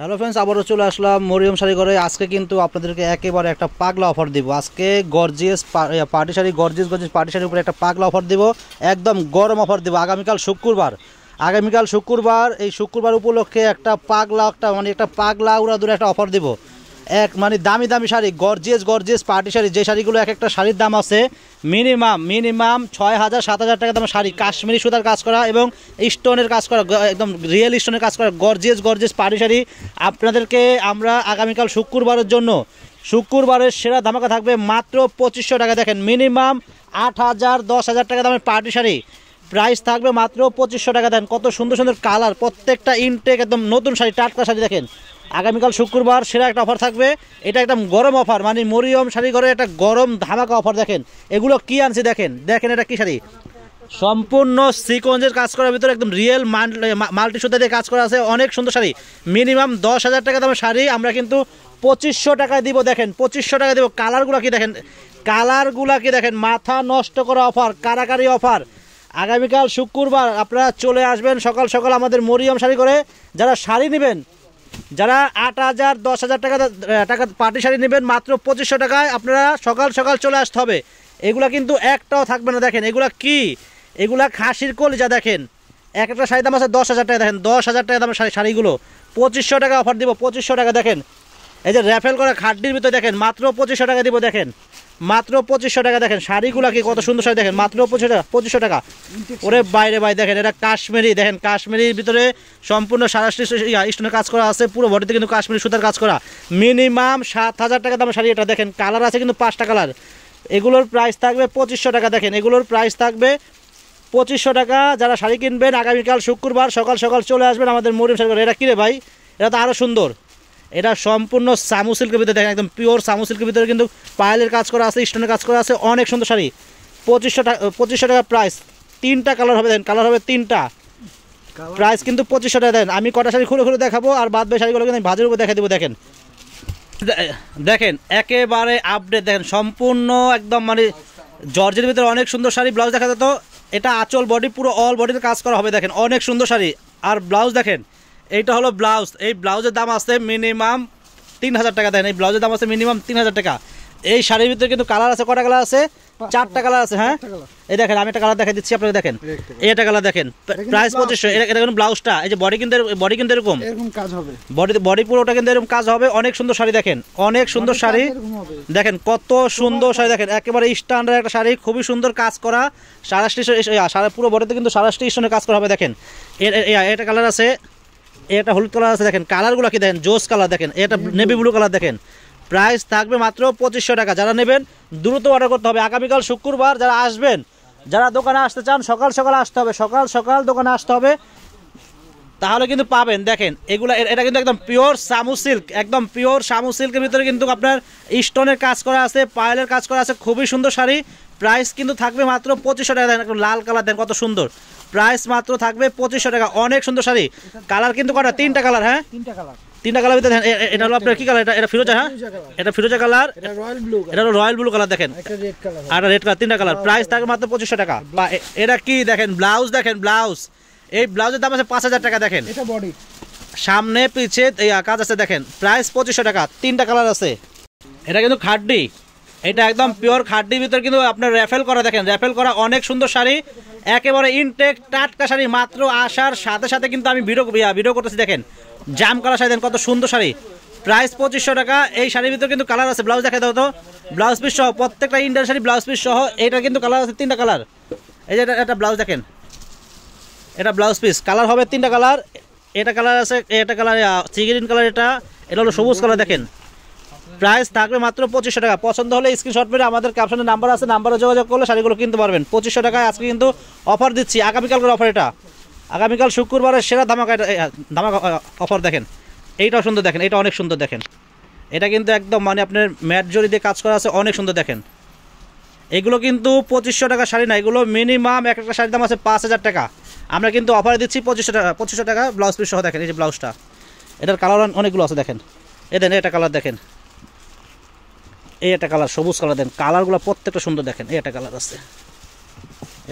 Hello friends, আবারও চলে আসলাম মরিয়ম শাড়ি ঘরে। আজকে কিন্তু আপনাদেরকে একেবারে একটা পাগলা অফার দিব। আজকে gorgeous party sari, gorgeous party শাড়ির উপরে একটা পাগলা অফার দিব, একদম গরম অফার দিব। আগামীকাল শুক্রবার, এই শুক্রবার উপলক্ষে একটা পাগলা একটা পাগলা উড়াদুরা একটা অফার দিব। মানে দামি দামি শাড়ি, গর্জিয়াস পার্টি শাড়ি, যে শাড়িগুলো এক একটা শাড়ির দাম আছে মিনিমাম 6,000-7,000 টাকা দামের শাড়ি, কাশ্মীরি সুতার কাজ করা এবং স্টোনের কাজ করা, একদম রিয়েল স্টোনের কাজ করা গর্জিয়াস পার্টি শাড়ি আপনাদেরকে আমরা আগামীকাল শুক্রবারের জন্য, শুক্রবারের সেরা ধামাকা থাকবে মাত্র 2500 টাকা। দেখেন, মিনিমাম 8,000-10,000 টাকা দামের পার্টি শাড়ি, প্রাইস থাকবে মাত্র 2500 টাকা। দেন কত সুন্দর সুন্দর কালার, প্রত্যেকটা ইনটেক একদম নতুন শাড়ি, টাটকা শাড়ি। দেখেন, আগামীকাল শুক্রবার সেরা একটা অফার থাকবে, এটা একদম গরম অফার, মানে মরিয়ম শাড়ি ঘরে একটা গরম ধামাকা অফার। দেখেন এগুলো কি আনছি, দেখেন এটা কি শাড়ি, সম্পূর্ণ সিকোয়েন্সের কাজ করার ভিতরে একদম রিয়েল মাল্টি সুতা দিয়ে কাজ করা আছে, অনেক সুন্দর শাড়ি। মিনিমাম 10,000 টাকা দামের শাড়ি আমরা কিন্তু 2500 টাকায় দিব। দেখেন 2500 টাকা দিব। কালারগুলা কি দেখেন, মাথা নষ্ট করা অফার, কারাকারি অফার। আগামীকাল শুক্রবার আপনারা চলে আসবেন সকাল সকাল আমাদের মরিয়ম শাড়ি ঘরে। যারা শাড়ি নেবেন, যারা 8,000-10,000 টাকা পার্টি শাড়ি নেবেন, মাত্র 2500 টাকায় আপনারা সকাল সকাল চলে আসতে হবে। এগুলা কিন্তু একটাও থাকবে না। দেখেন এগুলা খাসির কলিজা। দেখেন এক একটা শাড়ির দাম আছে 10,000 টাকা। দেখেন 10,000 টাকা দামের শাড়িগুলো 2500 টাকা অফার দিব, 2500 টাকা। দেখেন এই যে র্যাফেল করা খাড্ডির ভিতরে, দেখেন মাত্র 2500 টাকা দিব। দেখেন মাত্র 2500 টাকা। দেখেন শাড়িগুলা কি কত সুন্দর শাড়ি, দেখেন মাত্র 2500 টাকা। ওরে বাইরে ভাই, দেখেন এটা কাশ্মীরি, দেখেন কাশ্মীরির ভিতরে সম্পূর্ণ সারাশ্রী স্টোনের কাজ করা আছে, পুরো বডিতে কিন্তু কাশ্মীরি সুতার কাজ করা। মিনিমাম 7,000 টাকা দামের শাড়ি এটা। দেখেন কালার আছে কিন্তু 5টা কালার। এগুলোর প্রাইস থাকবে 2500 টাকা। দেখেন এগুলোর প্রাইস থাকবে 2500 টাকা। যারা শাড়ি কিনবেন আগামীকাল শুক্রবার সকাল সকাল চলে আসবেন আমাদের মরিয়ম শাড়ি ঘরে। এটা কিরে ভাই, এটা তো আরও সুন্দর। এটা সম্পূর্ণ সামু সিল্কের ভিতরে, দেখেন একদম পিওর সামু সিল্কের ভিতরে কিন্তু পায়েলের কাজ করা আছে, স্টোনের কাজ করা আছে, অনেক সুন্দর শাড়ি। 2500 টাকা প্রাইস। 3টা কালার হবে, দেখেন কালার হবে 3টা, প্রাইস কিন্তু 2500 টাকা। দেন আমি কটা শাড়ি খুলে দেখাবো, আর বাদ বাকি শাড়িগুলো কিন্তু ভাজের উপর দেখা দেবো। দেখেন একেবারে আপডেট, দেখেন সম্পূর্ণ একদম মানে জর্জের ভিতরে অনেক সুন্দর শাড়ি। ব্লাউজ দেখা যেত, এটা আঁচল বডি, পুরো অল বডিতে কাজ করা হবে। দেখেন অনেক সুন্দর শাড়ি। আর ব্লাউজ দেখেন, এইটা হলো ব্লাউজ। এই ব্লাউজের দাম আছে মিনিমাম 3,000 টাকা। দেন এই ব্লাউজের দাম আছে মিনিমাম 3,000 টাকা। এই শাড়ির ভিতরে কিন্তু কালার আছে, কটা কালার আছে? 4টা কালার আছে। হ্যাঁ এই দেখেন, আমি একটা কালার দেখাই দিচ্ছি আপনাকে। দেখেন এটা কালার, দেখেন প্রাইস 2500। এটা কিন্তু ব্লাউজটা, এই যে বডি কিন্তু এরকম কাজ হবে, বডি পুরোটা কিন্তু এরকম কাজ হবে। অনেক সুন্দর শাড়ি, দেখেন অনেক সুন্দর শাড়ি। দেখেন কত সুন্দর শাড়ি, দেখেন একেবারে স্ট্যান্ডার্ড একটা শাড়ি, খুবই সুন্দর কাজ করা। পুরো বডিতে কিন্তু সারাশ্রী স্টোনের কাজ করা হবে। দেখেন এটা কালার আছে, এটা হলুদ কালার আছে। দেখেন কালারগুলো কি, দেখেন জোস কালার। দেখেন এটা নেভি ব্লু কালার। দেখেন প্রাইস থাকবে মাত্র 2500 টাকা। যারা নেবেন দ্রুত অর্ডার করতে হবে। আগামীকাল শুক্রবার যারা আসবেন, যারা দোকানে আসতে চান সকাল সকাল আসতে হবে, সকাল সকাল দোকানে আসতে হবে, তাহলে কিন্তু পাবেন। দেখেন এটা কিন্তু একদম পিওর সামু সিল্ক, একদম পিওর সামু সিল্কের ভিতরে কিন্তু আপনার স্টোনের কাজ করা আছে, পায়েলের কাজ করা আছে, খুবই সুন্দর শাড়ি। প্রাইস কিন্তু থাকবে মাত্র 2500 টাকা। দেখেন একদম লাল কালার, দেন কত সুন্দর। প্রাইস মাত্র থাকবে 2500 টাকা। অনেক সুন্দর শাড়ি। কালার কিন্তু কটা, 3টা কালার। হ্যাঁ 3টা কালার ভিতরে। এটা হলো আপনার কি কালার, এটা ফিরোজা। হ্যাঁ এটা ফিরোজা কালার, এটা হলো রয়্যাল ব্লু কালার। দেখেন আর রেড কালার, 3টা কালার। প্রাইস থাকবে মাত্র 2500 টাকা। এটা কি দেখেন, ব্লাউজ। দেখেন ব্লাউজ, এই ব্লাউজের দাম আছে 5,000 টাকা। দেখেন সামনে পিছে কাজ আছে। দেখেন প্রাইস 2500 টাকা। 3টা কালার আছে। এটা কিন্তু খাড্ডি, এটা একদম পিওর খাড্ডির ভিতরে কিন্তু আপনার র্যাফেল করা। দেখেন র্যাফেল করা, অনেক সুন্দর শাড়ি, একেবারে ইনটেক টাটকা শাড়ি। মাত্র আসার সাথে সাথে কিন্তু আমি ভিডিও করতেছি। দেখেন জাম কালার শাড়ি, দেন কত সুন্দর শাড়ি। প্রাইস 2500 টাকা। এই শাড়ির ভিতরে কিন্তু কালার আছে। ব্লাউজ দেখা দাও তো, ব্লাউজ পিস সহ, প্রত্যেকটা ইন্ডিয়ান শাড়ি ব্লাউজ পিস সহ। এটা কিন্তু কালার আছে 3টা কালার। এই যে এটা ব্লাউজ, দেখেন এটা ব্লাউজ পিস, কালার হবে 3টা কালার। এটা কালার আছে, এটা কালার সি গ্রিন কালার, এটা হলো সবুজ কালার। দেখেন প্রাইস থাকবে মাত্র 2500 টাকা। পছন্দ হলে স্ক্রিনশট মেরে আমাদের ক্যাপশনে নাম্বার আছে, নাম্বারে যোগাযোগ করলে শাড়িগুলো কিনতে পারবেন 2500 টাকায়। আজকে কিন্তু অফার দিচ্ছি, আগামীকালকার অফার এটা। আগামীকাল শুক্রবারের সেরা ধামাকা অফার। দেখেন এইটাও সুন্দর, দেখেন এটা অনেক সুন্দর। দেখেন এটা কিন্তু একদম মানে আপনার ম্যাট জরি দিয়ে কাজ করা আছে, অনেক সুন্দর। দেখেন এগুলো কিন্তু 2500 টাকা শাড়ি না, এগুলো মিনিমাম এক একটা শাড়ির দাম আছে 5,000 টাকা। আমরা কিন্তু অফারে দিচ্ছি 2500 টাকা ব্লাউজ পিস সহ। দেখেন এই যে ব্লাউজটা, এটার কালার অনেকগুলো আছে। দেখেন দেন এটা কালার, দেখেন এই একটা কালার সবুজ কালার। দেন কালারগুলো প্রত্যেকটা সুন্দর। দেখেন এই একটা কালার আছে,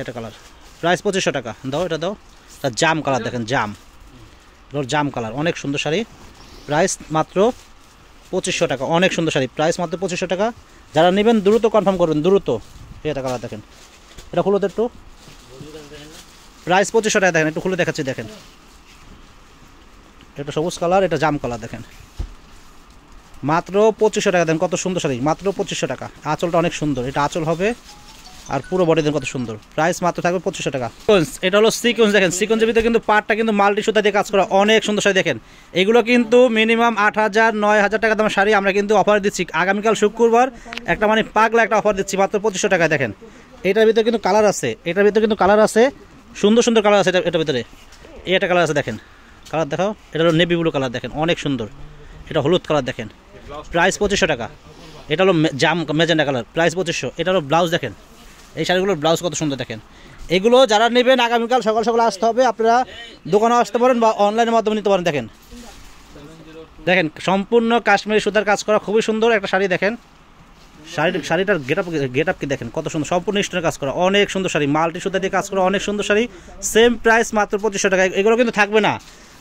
এটা কালার। প্রাইস 2500 টাকা। দাও এটা দাও, এটা জাম কালার। দেখেন জাম কালার, অনেক সুন্দর শাড়ি। প্রাইস মাত্র 2500 টাকা, অনেক সুন্দর শাড়ি, প্রাইস মাত্র 2500 টাকা। যারা নেবেন দ্রুত কনফার্ম করবেন, দ্রুত। এটা কালার দেখেন, এটা খুলো তো একটু, প্রাইস 2500 টাকা। দেখেন একটু খুলে দেখাচ্ছি, দেখেন এটা সবুজ কালার, এটা জাম কালার, দেখেন মাত্র 2500 টাকা। দেন কত সুন্দর শাড়ি, মাত্র 2500 টাকা। আঁচলটা অনেক সুন্দর, এটা আঁচল হবে, আর পুরো বডি দেন কত সুন্দর, প্রাইস মাত্র থাকবে 2500 টাকা। এটা হলো সিকোয়েন্স, দেখেন সিকোয়েন্সের ভিতরে কিন্তু পাটটা কিন্তু মাল্টি সুতা দিয়ে কাজ করা, অনেক সুন্দর শাড়ি। দেখেন এগুলো কিন্তু মিনিমাম 8000 9000 টাকা দামের শাড়ি, আমরা কিন্তু অফার দিচ্ছি আগামীকাল শুক্রবার, একটা মানে পাগলা একটা অফার দিচ্ছি মাত্র 2500 টাকায়। দেখেন এটার ভিতরে কিন্তু কালার আছে, এটার ভিতরে কিন্তু কালার আছে, সুন্দর সুন্দর কালার আছে এটার ভিতরে। এই একটা কালার আছে, দেখেন কালার দেখাও, এটা হলো নেভি ব্লু কালার, দেখেন অনেক সুন্দর। এটা হলুদ কালার, দেখেন প্রাইস 2500 টাকা। এটা হলো জাম ম্যাজেন্ডা কালার, প্রাইস 2500। এটা হলো ব্লাউজ, দেখেন এই শাড়িগুলোর ব্লাউজ কত সুন্দর। দেখেন এগুলো যারা নেবেন আগামীকাল সকাল সকাল আসতে হবে, আপনারা দোকানে আসতে পারেন বা অনলাইনের মাধ্যমে নিতে পারেন। দেখেন দেখেন সম্পূর্ণ কাশ্মীরি সুতার কাজ করা, খুবই সুন্দর একটা শাড়ি। দেখেন শাড়িটার গেট আপ কি দেখেন কত সুন্দর, সম্পূর্ণ স্টোনের কাজ করা, অনেক সুন্দর শাড়ি, মাল্টি সুতা দিয়ে কাজ করা, অনেক সুন্দর শাড়ি। সেম প্রাইস মাত্র 2500 টাকা। এগুলো কিন্তু থাকবে না,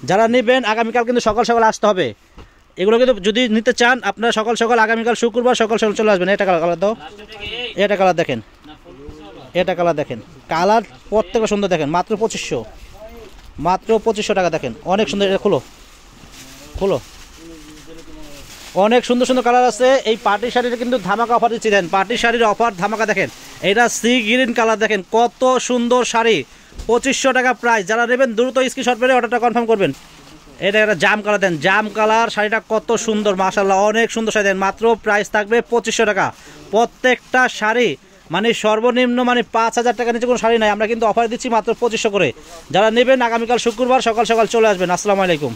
যারা নেবেন আগামীকাল কিন্তু সকাল সকাল আসতে হবে। এগুলো কিন্তু যদি নিতে চান আপনারা সকাল সকাল আগামীকাল শুক্রবার সকাল সকাল চলে আসবেন। এটা কালার দাও, এটা কালার দেখেন, এটা কালার দেখেন, কালার প্রত্যেকটা সুন্দর। দেখেন মাত্র 2500, মাত্র 2500 টাকা। দেখেন অনেক সুন্দর, এটা খুলো খুলো, অনেক সুন্দর সুন্দর কালার আছে। এই পার্টি শাড়িটা কিন্তু ধামাকা অফার দিচ্ছি, দেন পার্টি শাড়ির অফার ধামাকা। দেখেন এটা সি গ্রিন কালার, দেখেন কত সুন্দর শাড়ি, 2500 টাকা প্রাইস। যারা নেবেন দ্রুত স্ক্রিনশট মেরে অর্ডারটা কনফার্ম করবেন। এটা একটা জাম কালার, দেন জাম কালার শাড়িটা কত সুন্দর, মাশাআল্লাহ অনেক সুন্দর শাড়ি। দেন মাত্র প্রাইস থাকবে 2500 টাকা। প্রত্যেকটা শাড়ি মানে সর্বনিম্ন মানে 5000 টাকা নিচে কোনো শাড়ি নাই, আমরা কিন্তু অফার দিচ্ছি মাত্র 2500 করে। যারা নেবেন আগামীকাল শুক্রবার সকাল সকাল চলে আসবেন। আসসালামু আলাইকুম।